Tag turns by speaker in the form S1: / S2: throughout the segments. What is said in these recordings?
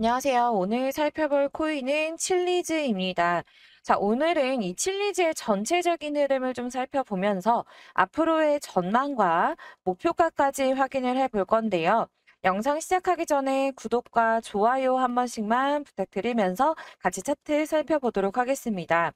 S1: 안녕하세요. 오늘 살펴볼 코인은 칠리즈입니다. 자, 오늘은 이 칠리즈의 전체적인 흐름을 좀 살펴보면서 앞으로의 전망과 목표가까지 확인을 해볼 건데요. 영상 시작하기 전에 구독과 좋아요 한 번씩만 부탁드리면서 같이 차트 살펴보도록 하겠습니다.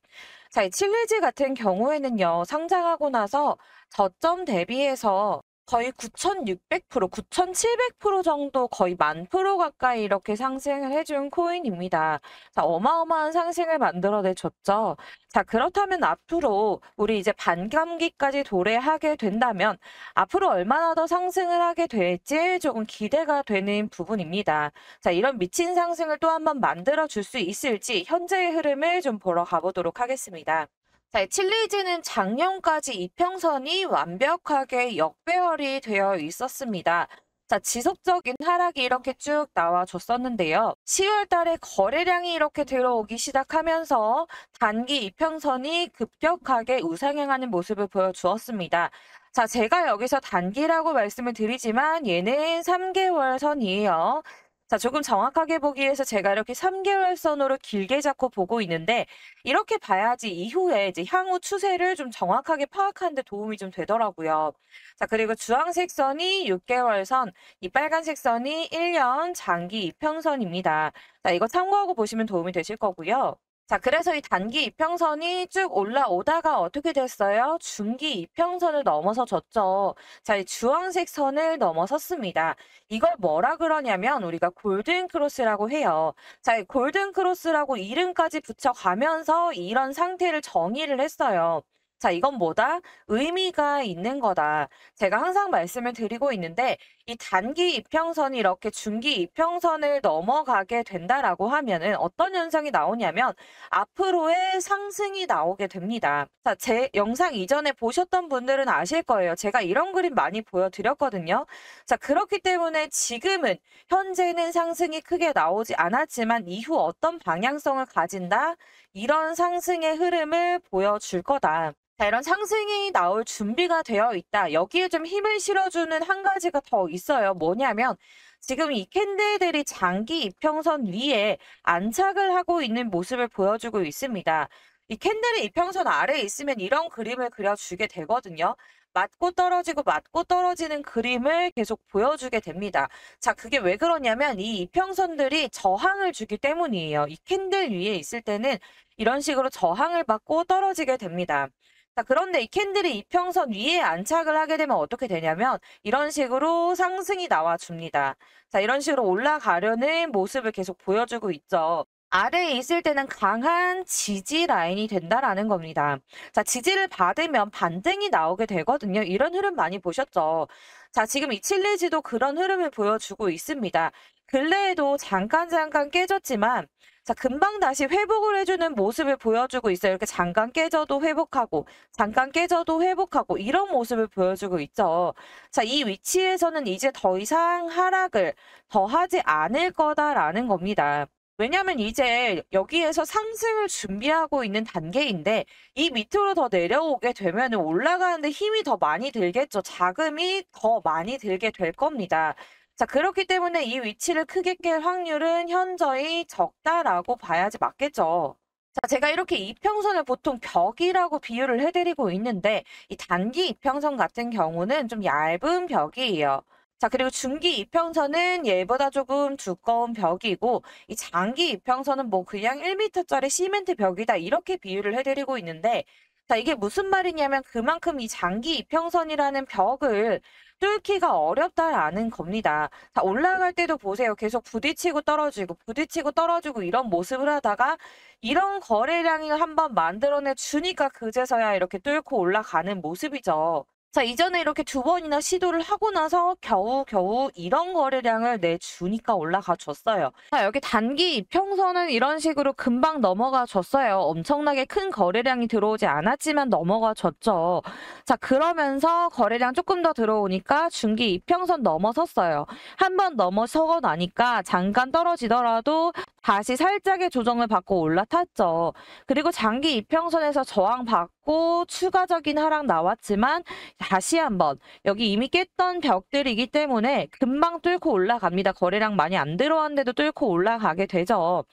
S1: 자, 이 칠리즈 같은 경우에는요, 상장하고 나서 저점 대비해서 거의 9,600%, 9,700% 정도 거의 10,000% 가까이 이렇게 상승을 해준 코인입니다. 자, 어마어마한 상승을 만들어내줬죠. 자, 그렇다면 앞으로 우리 이제 반감기까지 도래하게 된다면 앞으로 얼마나 더 상승을 하게 될지 조금 기대가 되는 부분입니다. 자, 이런 미친 상승을 또 한번 만들어 줄 수 있을지 현재의 흐름을 좀 보러 가보도록 하겠습니다. 자, 이 칠리즈는 작년까지 이평선이 완벽하게 역배열이 되어 있었습니다. 자, 지속적인 하락이 이렇게 쭉 나와줬었는데요. 10월 달에 거래량이 이렇게 들어오기 시작하면서 단기 이평선이 급격하게 우상향하는 모습을 보여주었습니다. 자, 제가 여기서 단기라고 말씀을 드리지만 얘는 3개월 선이에요. 자, 조금 정확하게 보기 위해서 제가 이렇게 3개월 선으로 길게 잡고 보고 있는데 이렇게 봐야지 이후에 이제 향후 추세를 좀 정확하게 파악하는 데 도움이 좀 되더라고요. 자, 그리고 주황색 선이 6개월 선, 이 빨간색 선이 1년 장기 이평선입니다. 자, 이거 참고하고 보시면 도움이 되실 거고요. 자, 그래서 이 단기 이평선이 쭉 올라오다가 어떻게 됐어요? 중기 이평선을 넘어서 졌죠. 자, 이 주황색 선을 넘어섰습니다. 이걸 뭐라 그러냐면 우리가 골든 크로스라고 해요. 자, 이 골든 크로스라고 이름까지 붙여가면서 이런 상태를 정의를 했어요. 자, 이건 뭐다? 의미가 있는 거다. 제가 항상 말씀을 드리고 있는데 이 단기 이평선이 이렇게 중기 이평선을 넘어가게 된다라고 하면은 어떤 현상이 나오냐면 앞으로의 상승이 나오게 됩니다. 자, 제 영상 이전에 보셨던 분들은 아실 거예요. 제가 이런 그림 많이 보여드렸거든요. 자, 그렇기 때문에 지금은 현재는 상승이 크게 나오지 않았지만 이후 어떤 방향성을 가진다? 이런 상승의 흐름을 보여줄 거다. 자, 이런 상승이 나올 준비가 되어 있다. 여기에 좀 힘을 실어주는 한 가지가 더 있어요. 뭐냐면 지금 이 캔들들이 장기 이평선 위에 안착을 하고 있는 모습을 보여주고 있습니다. 이 캔들이 이평선 아래에 있으면 이런 그림을 그려주게 되거든요. 맞고 떨어지고 맞고 떨어지는 그림을 계속 보여주게 됩니다. 자, 그게 왜 그러냐면 이 이평선들이 저항을 주기 때문이에요. 이 캔들 위에 있을 때는 이런 식으로 저항을 받고 떨어지게 됩니다. 자, 그런데 이 캔들이 이평선 위에 안착을 하게 되면 어떻게 되냐면 이런 식으로 상승이 나와줍니다. 자, 이런 식으로 올라가려는 모습을 계속 보여주고 있죠. 아래에 있을 때는 강한 지지 라인이 된다라는 겁니다. 자, 지지를 받으면 반등이 나오게 되거든요. 이런 흐름 많이 보셨죠? 자, 지금 이 칠리지도 그런 흐름을 보여주고 있습니다. 근래에도 잠깐 깨졌지만 자, 금방 다시 회복을 해주는 모습을 보여주고 있어요. 이렇게 잠깐 깨져도 회복하고, 잠깐 깨져도 회복하고, 이런 모습을 보여주고 있죠. 자, 이 위치에서는 이제 더 이상 하락을 더 하지 않을 거다라는 겁니다. 왜냐면 이제 여기에서 상승을 준비하고 있는 단계인데, 이 밑으로 더 내려오게 되면 올라가는데 힘이 더 많이 들겠죠. 자금이 더 많이 들게 될 겁니다. 자, 그렇기 때문에 이 위치를 크게 깰 확률은 현저히 적다라고 봐야지 맞겠죠. 자, 제가 이렇게 이평선을 보통 벽이라고 비유를 해드리고 있는데, 이 단기 이평선 같은 경우는 좀 얇은 벽이에요. 자, 그리고 중기 이평선은 얘보다 조금 두꺼운 벽이고, 이 장기 이평선은 뭐 그냥 1m짜리 시멘트 벽이다. 이렇게 비유를 해드리고 있는데, 자, 이게 무슨 말이냐면 그만큼 이 장기 이평선이라는 벽을 뚫기가 어렵다라는 겁니다. 자, 올라갈 때도 보세요. 계속 부딪히고 떨어지고 이런 모습을 하다가 이런 거래량이 한번 만들어내 주니까 그제서야 이렇게 뚫고 올라가는 모습이죠. 자, 이전에 이렇게 두 번이나 시도를 하고 나서 겨우겨우 이런 거래량을 내주니까 올라가 줬어요. 자, 여기 단기 이평선은 이런 식으로 금방 넘어가 줬어요. 엄청나게 큰 거래량이 들어오지 않았지만 넘어가 줬죠. 자, 그러면서 거래량 조금 더 들어오니까 중기 이평선 넘어섰어요. 한 번 넘어서고 나니까 잠깐 떨어지더라도 다시 살짝의 조정을 받고 올라탔죠. 그리고 장기 이평선에서 저항받고 추가적인 하락 나왔지만 다시 한번 여기 이미 깼던 벽들이기 때문에 금방 뚫고 올라갑니다. 거래량 많이 안 들어왔는데도 뚫고 올라가게 되죠.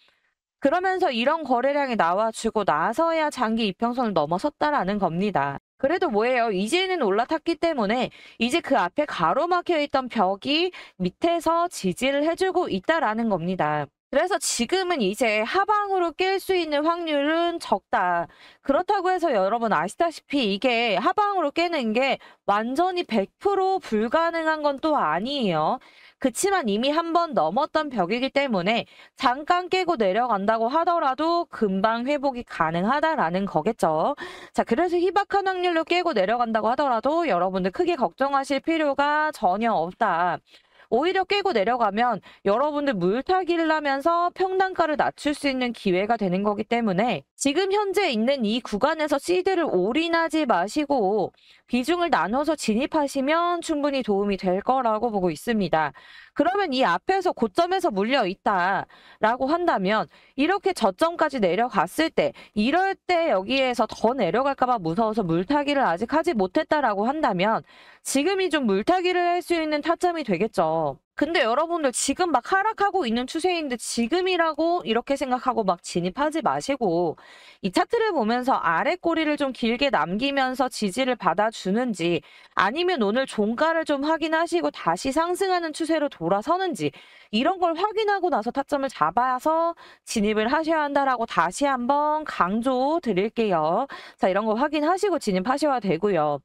S1: 그러면서 이런 거래량이 나와주고 나서야 장기 이평선을 넘어섰다라는 겁니다. 그래도 뭐예요? 이제는 올라탔기 때문에 이제 그 앞에 가로막혀 있던 벽이 밑에서 지지를 해주고 있다라는 겁니다. 그래서 지금은 이제 하방으로 깰 수 있는 확률은 적다. 그렇다고 해서 여러분 아시다시피 이게 하방으로 깨는 게 완전히 100% 불가능한 건 또 아니에요. 그치만 이미 한 번 넘었던 벽이기 때문에 잠깐 깨고 내려간다고 하더라도 금방 회복이 가능하다라는 거겠죠. 자, 그래서 희박한 확률로 깨고 내려간다고 하더라도 여러분들 크게 걱정하실 필요가 전혀 없다. 오히려 깨고 내려가면 여러분들 물타기를 하면서 평단가를 낮출 수 있는 기회가 되는 거기 때문에 지금 현재 있는 이 구간에서 시드를 올인하지 마시고 비중을 나눠서 진입하시면 충분히 도움이 될 거라고 보고 있습니다. 그러면 이 앞에서 고점에서 물려 있다라고 한다면 이렇게 저점까지 내려갔을 때 이럴 때 여기에서 더 내려갈까 봐 무서워서 물타기를 아직 하지 못했다라고 한다면 지금이 좀 물타기를 할 수 있는 타점이 되겠죠. 근데 여러분들 지금 막 하락하고 있는 추세인데 지금이라고 이렇게 생각하고 막 진입하지 마시고 이 차트를 보면서 아래 꼬리를 좀 길게 남기면서 지지를 받아주는지 아니면 오늘 종가를 좀 확인하시고 다시 상승하는 추세로 돌아서는지 이런 걸 확인하고 나서 타점을 잡아서 진입을 하셔야 한다라고 다시 한번 강조 드릴게요. 자, 이런 거 확인하시고 진입하셔야 되고요.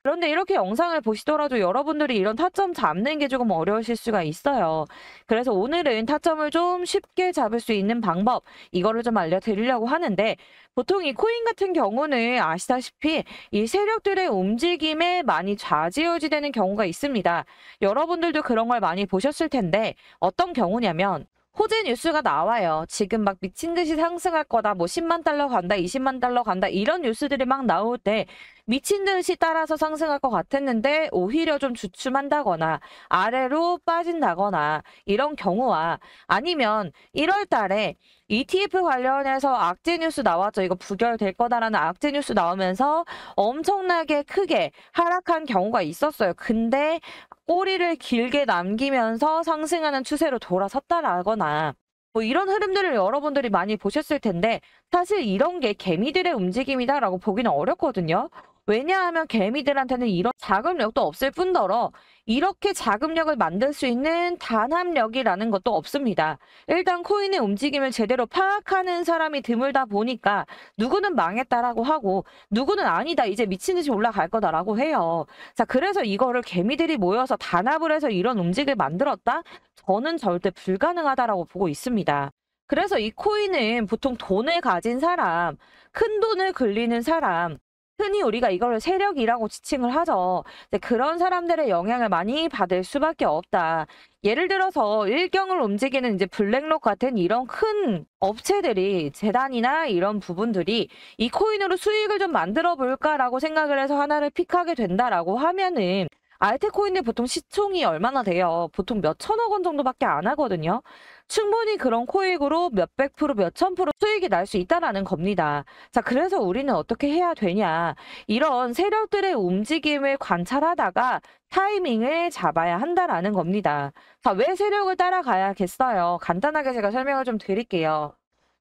S1: 그런데 이렇게 영상을 보시더라도 여러분들이 이런 타점 잡는 게 조금 어려우실 수가 있어요. 그래서 오늘은 타점을 좀 쉽게 잡을 수 있는 방법, 이거를 좀 알려드리려고 하는데 보통 이 코인 같은 경우는 아시다시피 이 세력들의 움직임에 많이 좌지우지되는 경우가 있습니다. 여러분들도 그런 걸 많이 보셨을 텐데 어떤 경우냐면 호재 뉴스가 나와요. 지금 막 미친 듯이 상승할 거다. 뭐 10만 달러 간다, 20만 달러 간다. 이런 뉴스들이 막 나올 때 미친 듯이 따라서 상승할 것 같았는데 오히려 좀 주춤한다거나 아래로 빠진다거나 이런 경우와 아니면 1월 달에 ETF 관련해서 악재 뉴스 나왔죠. 이거 부결될 거다라는 악재 뉴스 나오면서 엄청나게 크게 하락한 경우가 있었어요. 근데 꼬리를 길게 남기면서 상승하는 추세로 돌아섰다라거나 뭐 이런 흐름들을 여러분들이 많이 보셨을 텐데 사실 이런 게 개미들의 움직임이다라고 보기는 어렵거든요. 왜냐하면 개미들한테는 이런 자금력도 없을 뿐더러 이렇게 자금력을 만들 수 있는 단합력이라는 것도 없습니다. 일단 코인의 움직임을 제대로 파악하는 사람이 드물다 보니까 누구는 망했다라고 하고 누구는 아니다 이제 미친 듯이 올라갈 거다라고 해요. 자, 그래서 이거를 개미들이 모여서 단합을 해서 이런 움직임을 만들었다? 저는 절대 불가능하다라고 보고 있습니다. 그래서 이 코인은 보통 돈을 가진 사람, 큰 돈을 굴리는 사람, 흔히 우리가 이걸 세력이라고 지칭을 하죠. 근데 그런 사람들의 영향을 많이 받을 수밖에 없다. 예를 들어서 일경을 움직이는 이제 블랙록 같은 이런 큰 업체들이 재단이나 이런 부분들이 이 코인으로 수익을 좀 만들어 볼까라고 생각을 해서 하나를 픽하게 된다라고 하면은 알트코인들 보통 시총이 얼마나 돼요? 보통 몇 천억 원 정도밖에 안 하거든요. 충분히 그런 코익으로 몇백 프로, 몇천 프로 수익이 날 수 있다라는 겁니다. 자, 그래서 우리는 어떻게 해야 되냐? 이런 세력들의 움직임을 관찰하다가 타이밍을 잡아야 한다라는 겁니다. 자, 왜 세력을 따라가야겠어요? 간단하게 제가 설명을 좀 드릴게요.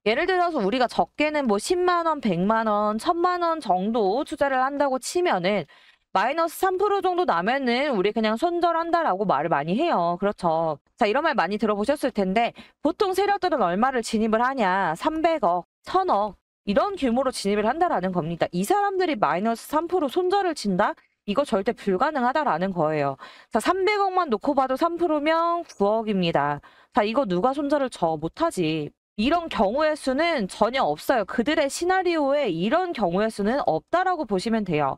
S1: 예를 들어서 우리가 적게는 뭐 10만 원, 100만 원, 1000만 원 정도 투자를 한다고 치면은 마이너스 3% 정도 나면은 우리 그냥 손절한다라고 말을 많이 해요. 그렇죠. 자, 이런 말 많이 들어보셨을 텐데 보통 세력들은 얼마를 진입을 하냐? 300억, 1000억 이런 규모로 진입을 한다라는 겁니다. 이 사람들이 마이너스 3% 손절을 친다? 이거 절대 불가능하다라는 거예요. 자, 300억만 놓고 봐도 3%면 9억입니다. 자, 이거 누가 손절을 쳐? 못하지. 이런 경우의 수는 전혀 없어요. 그들의 시나리오에 이런 경우의 수는 없다라고 보시면 돼요.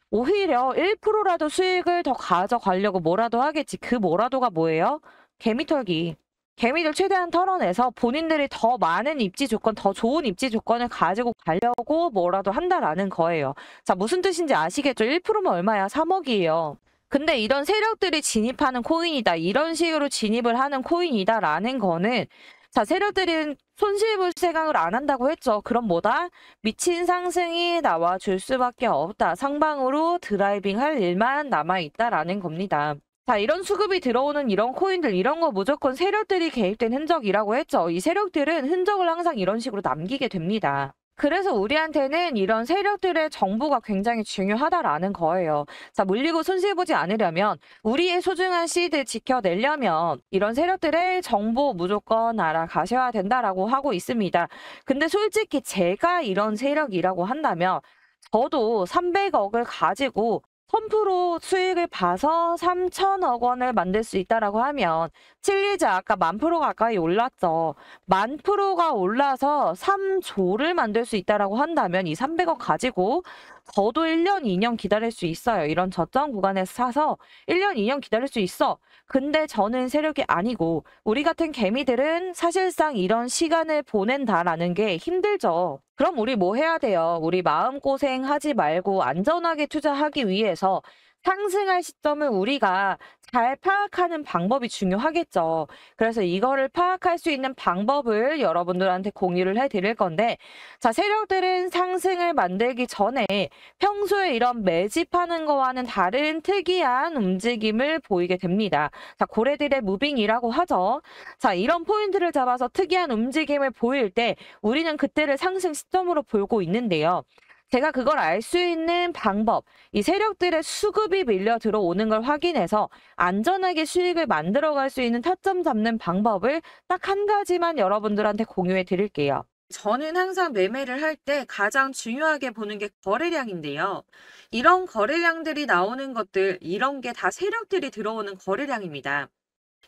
S1: 오히려 1%라도 수익을 더 가져가려고 뭐라도 하겠지. 그 뭐라도가 뭐예요? 개미 털기. 개미들 최대한 털어내서 본인들이 더 많은 입지 조건, 더 좋은 입지 조건을 가지고 가려고 뭐라도 한다라는 거예요. 자, 무슨 뜻인지 아시겠죠? 1%면 얼마야? 3억이에요. 근데 이런 세력들이 진입하는 코인이다. 이런 식으로 진입을 하는 코인이다라는 거는 자, 세력들은 손실불세강을 안 한다고 했죠. 그럼 뭐다? 미친 상승이 나와줄 수밖에 없다. 상방으로 드라이빙할 일만 남아있다라는 겁니다. 자, 이런 수급이 들어오는 이런 코인들, 이런 거 무조건 세력들이 개입된 흔적이라고 했죠. 이 세력들은 흔적을 항상 이런 식으로 남기게 됩니다. 그래서 우리한테는 이런 세력들의 정보가 굉장히 중요하다라는 거예요. 자, 물리고 손실 보지 않으려면, 우리의 소중한 씨드 지켜내려면 이런 세력들의 정보 무조건 알아가셔야 된다라고 하고 있습니다. 근데 솔직히 제가 이런 세력이라고 한다면 저도 300억을 가지고 1000% 수익을 봐서 3천억 원을 만들 수 있다라고 하면 칠리즈 아까 10,000% 가까이 올랐죠. 10,000%가 올라서 3조를 만들 수 있다라고 한다면 이 300억 가지고 저도 1년, 2년 기다릴 수 있어요. 이런 저점 구간에서 사서 1년, 2년 기다릴 수 있어. 근데 저는 세력이 아니고 우리 같은 개미들은 사실상 이런 시간을 보낸다라는 게 힘들죠. 그럼 우리 뭐 해야 돼요? 우리 마음고생 하지 말고 안전하게 투자하기 위해서 상승할 시점을 우리가 잘 파악하는 방법이 중요하겠죠. 그래서 이거를 파악할 수 있는 방법을 여러분들한테 공유를 해드릴 건데, 자, 세력들은 상승을 만들기 전에 평소에 이런 매집하는 거와는 다른 특이한 움직임을 보이게 됩니다. 자, 고래들의 무빙이라고 하죠. 자, 이런 포인트를 잡아서 특이한 움직임을 보일 때 우리는 그때를 상승 시점으로 보고 있는데요. 제가 그걸 알 수 있는 방법, 이 세력들의 수급이 밀려 들어오는 걸 확인해서 안전하게 수익을 만들어갈 수 있는 타점 잡는 방법을 딱 한 가지만 여러분들한테 공유해 드릴게요. 저는 항상 매매를 할 때 가장 중요하게 보는 게 거래량인데요. 이런 거래량들이 나오는 것들, 이런 게 다 세력들이 들어오는 거래량입니다.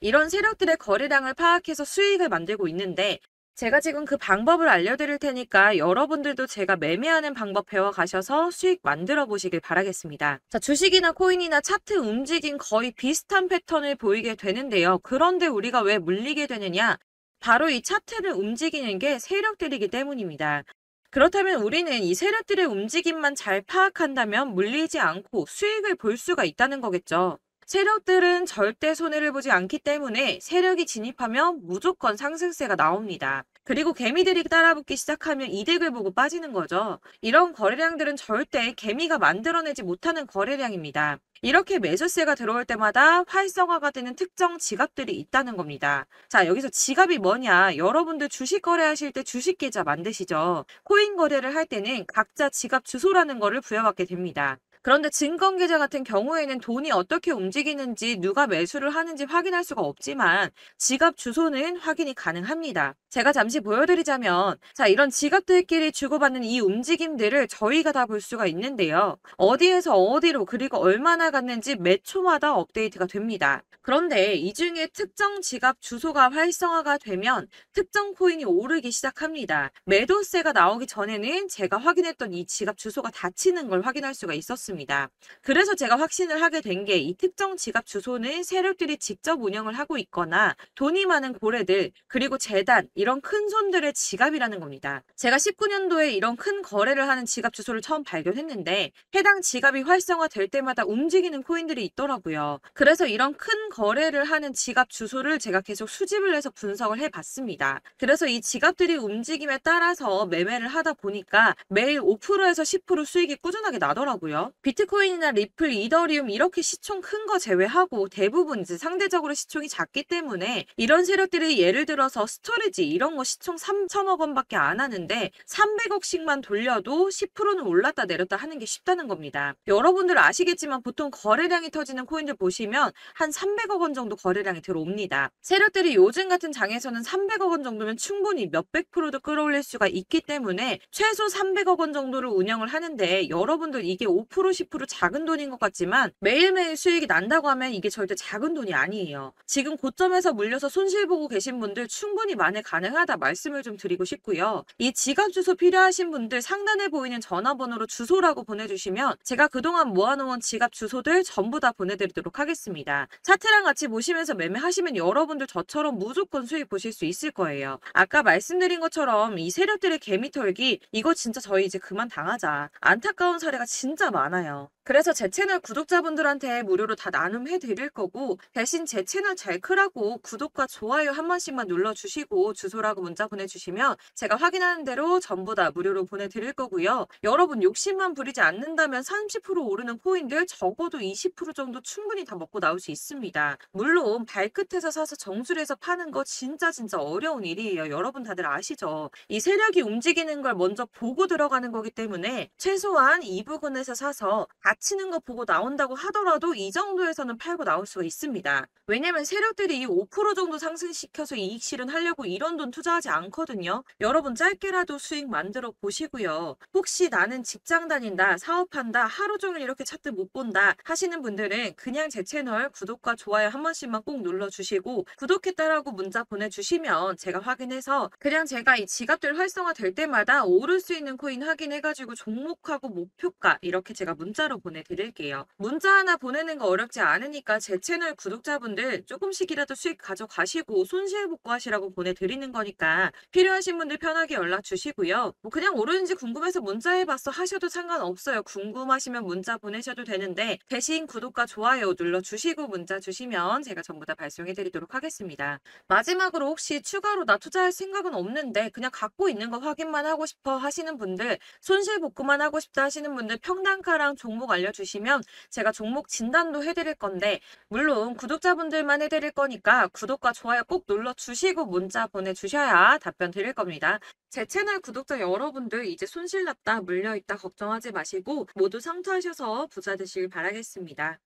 S1: 이런 세력들의 거래량을 파악해서 수익을 만들고 있는데, 제가 지금 그 방법을 알려드릴 테니까 여러분들도 제가 매매하는 방법 배워가셔서 수익 만들어 보시길 바라겠습니다. 자, 주식이나 코인이나 차트 움직임 거의 비슷한 패턴을 보이게 되는데요. 그런데 우리가 왜 물리게 되느냐? 바로 이 차트를 움직이는 게 세력들이기 때문입니다. 그렇다면 우리는 이 세력들의 움직임만 잘 파악한다면 물리지 않고 수익을 볼 수가 있다는 거겠죠. 세력들은 절대 손해를 보지 않기 때문에 세력이 진입하면 무조건 상승세가 나옵니다. 그리고 개미들이 따라붙기 시작하면 이득을 보고 빠지는 거죠. 이런 거래량들은 절대 개미가 만들어내지 못하는 거래량입니다. 이렇게 매수세가 들어올 때마다 활성화가 되는 특정 지갑들이 있다는 겁니다. 자, 여기서 지갑이 뭐냐? 여러분들 주식 거래하실 때 주식 계좌 만드시죠? 코인 거래를 할 때는 각자 지갑 주소라는 거를 부여받게 됩니다. 그런데 증권계좌 같은 경우에는 돈이 어떻게 움직이는지 누가 매수를 하는지 확인할 수가 없지만 지갑 주소는 확인이 가능합니다. 제가 잠시 보여드리자면, 자, 이런 지갑들끼리 주고받는 이 움직임들을 저희가 다 볼 수가 있는데요. 어디에서 어디로 그리고 얼마나 갔는지 매 초마다 업데이트가 됩니다. 그런데 이 중에 특정 지갑 주소가 활성화가 되면 특정 코인이 오르기 시작합니다. 매도세가 나오기 전에는 제가 확인했던 이 지갑 주소가 닫히는 걸 확인할 수가 있었습니다. 그래서 제가 확신을 하게 된 게 이 특정 지갑 주소는 세력들이 직접 운영을 하고 있거나 돈이 많은 고래들, 그리고 재단, 이런 큰 손들의 지갑이라는 겁니다. 제가 19년도에 이런 큰 거래를 하는 지갑 주소를 처음 발견했는데 해당 지갑이 활성화될 때마다 움직이는 코인들이 있더라고요. 그래서 이런 큰 거래를 하는 지갑 주소를 제가 계속 수집을 해서 분석을 해봤습니다. 그래서 이 지갑들이 움직임에 따라서 매매를 하다 보니까 매일 5%에서 10% 수익이 꾸준하게 나더라고요. 비트코인이나 리플, 이더리움 이렇게 시총 큰 거 제외하고 대부분 이제 상대적으로 시총이 작기 때문에 이런 세력들이 예를 들어서 스토리지 이런 거 시총 3천억 원밖에 안 하는데 300억씩만 돌려도 10%는 올랐다 내렸다 하는 게 쉽다는 겁니다. 여러분들 아시겠지만 보통 거래량이 터지는 코인들 보시면 한 300억 원 정도 거래량이 들어옵니다. 세력들이 요즘 같은 장에서는 300억 원 정도면 충분히 몇백 프로도 끌어올릴 수가 있기 때문에 최소 300억 원 정도를 운영을 하는데, 여러분들 이게 5% 10% 작은 돈인 것 같지만 매일매일 수익이 난다고 하면 이게 절대 작은 돈이 아니에요. 지금 고점에서 물려서 손실 보고 계신 분들 충분히 만회 가능하다 말씀을 좀 드리고 싶고요. 이 지갑 주소 필요하신 분들 상단에 보이는 전화번호로 주소라고 보내주시면 제가 그동안 모아놓은 지갑 주소들 전부 다 보내드리도록 하겠습니다. 차트랑 같이 보시면서 매매하시면 여러분들 저처럼 무조건 수익 보실 수 있을 거예요. 아까 말씀드린 것처럼 이 세력들의 개미털기, 이거 진짜 저희 이제 그만 당하자. 안타까운 사례가 진짜 많아요. 그래서 제 채널 구독자분들한테 무료로 다 나눔해 드릴 거고, 대신 제 채널 잘 크라고 구독과 좋아요 한 번씩만 눌러주시고 주소라고 문자 보내주시면 제가 확인하는 대로 전부 다 무료로 보내드릴 거고요. 여러분 욕심만 부리지 않는다면 30% 오르는 코인들 적어도 20% 정도 충분히 다 먹고 나올 수 있습니다. 물론 발끝에서 사서 정수리에서 파는 거 진짜 어려운 일이에요. 여러분 다들 아시죠? 이 세력이 움직이는 걸 먼저 보고 들어가는 거기 때문에 최소한 이 부근에서 사서 갇히는 거 보고 나온다고 하더라도 이 정도에서는 팔고 나올 수가 있습니다. 왜냐면 세력들이 이 5% 정도 상승시켜서 이익 실현하려고 이런 돈 투자하지 않거든요. 여러분 짧게라도 수익 만들어 보시고요. 혹시 나는 직장 다닌다, 사업한다, 하루 종일 이렇게 차트 못 본다 하시는 분들은 그냥 제 채널 구독과 좋아요 한 번씩만 꼭 눌러주시고 구독했다라고 문자 보내주시면 제가 확인해서 그냥 제가 이 지갑들 활성화 될 때마다 오를 수 있는 코인 확인해가지고 종목하고 목표가 이렇게 제가 문자로 보내드릴게요. 문자 하나 보내는 거 어렵지 않으니까 제 채널 구독자분들 조금씩이라도 수익 가져가시고 손실 복구하시라고 보내드리는 거니까 필요하신 분들 편하게 연락 주시고요. 뭐 그냥 오르는지 궁금해서 문자해봤어 하셔도 상관없어요. 궁금하시면 문자 보내셔도 되는데 대신 구독과 좋아요 눌러주시고 문자 주시면 제가 전부 다 발송해드리도록 하겠습니다. 마지막으로 혹시 추가로 나 투자할 생각은 없는데 그냥 갖고 있는 거 확인만 하고 싶어 하시는 분들, 손실 복구만 하고 싶다 하시는 분들 평단가랑 종목 알려주시면 제가 종목 진단도 해드릴 건데, 물론 구독자분들만 해드릴 거니까 구독과 좋아요 꼭 눌러주시고 문자 보내주셔야 답변 드릴 겁니다. 제 채널 구독자 여러분들 이제 손실 났다 물려있다 걱정하지 마시고 모두 성투하셔서 부자 되시길 바라겠습니다.